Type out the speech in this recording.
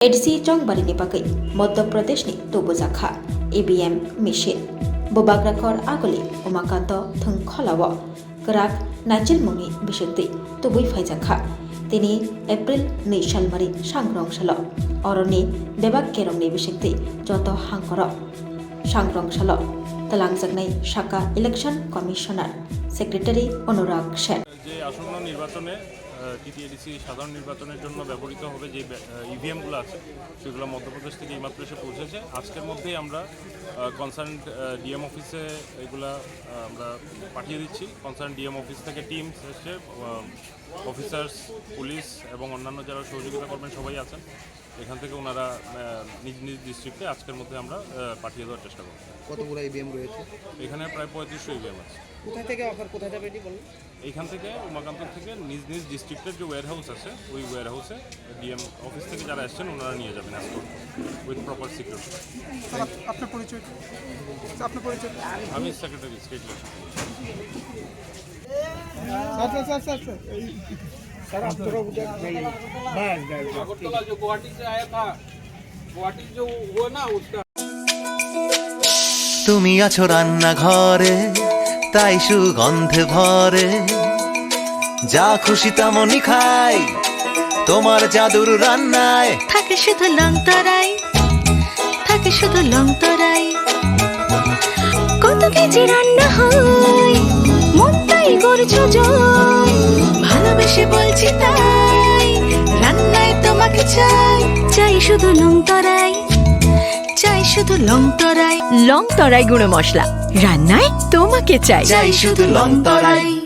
Etsy चौंगबारिनि बागै मध्य प्रदेशनि तुबुजाखा EVM machine बोबाग्राखर आगोलि Umakant थोंखलाव गराक नाचिल मुंनि बिसुक्ति तुबुई फाइजाखा तिनि एप्रिल 2 सालमारि सांग्रंशाल अरनि बेबाक केरंनि बिसुक्ति जत हांकर सांग्रंशाल तलांजागनाय शाखा इलेक्शन कमिशनार सेक्रेटारि अनुराग सेन যে আসন্ন নির্বাচনে টিটিএডিসি সাধারণ নির্বাচনের জন্য ব্যবহৃত হবে যে ইভিএমগুলো আছে সেগুলো মধ্যপ্রদেশ থেকে এইমাত্র এসে পৌঁছেছে। আজকের মধ্যেই আমরা কনসার্ন ডিএম অফিসে এগুলা আমরা পাঠিয়ে দিচ্ছি। কনসার্ন ডিএম অফিস থেকে টিম এসে অফিসার্স, পুলিশ এবং অন্যান্য যারা সহযোগিতা করবেন সবাই আছেন, এখান থেকে ওনারা নিজ নিজ ডিস্ট্রিক্টে আজকের মধ্যে আমরা পাঠিয়ে দেওয়ার চেষ্টা করব। কতগুলো ইভিএম রয়েছে? এখানে প্রায় 3500 ইভিএম আছে। কোথা থেকে অফার কোথায় যাবে এটি বলুন? এইখান থেকে উমাকান্ত থেকে নিজ নিজ ডিস্ট্রিক্টের যে ওয়্যার হাউস আছে ওই ওয়্যার হাউসে ডিএম অফিস থেকে যারা আসছেন ওনারা নিয়ে যাবেন এসকর্ট উইথ প্রপার সিকিউরিটি। আপনার পরিচয়? আমি সেক্রেটারি স্টেট ইলেকশন। अगरतला जो गुवाहाटी से आया था, गुवाहाटी जो हुआ ना उसका তুমি আছো রান্না ঘরে, তাই সুগন্ধে ভরে, যা খুশি তেমনই খাই তোমার জাদুর রান্নায়। থাকে শুধু লং তরাই, থাকে শুধু লং তরাই, কত কেজি রান্না হয় মন তাই করছো জয়, ভালোবেসে বলছি তাই রান্নায় তোমাকে চাই, চাই শুধু লং তরাই, চাই শুধু লং তরাই, লং তরাই গুঁড়ো মশলা রান্নায় তোমাকে চাই, চাই শুধু লং তরাই।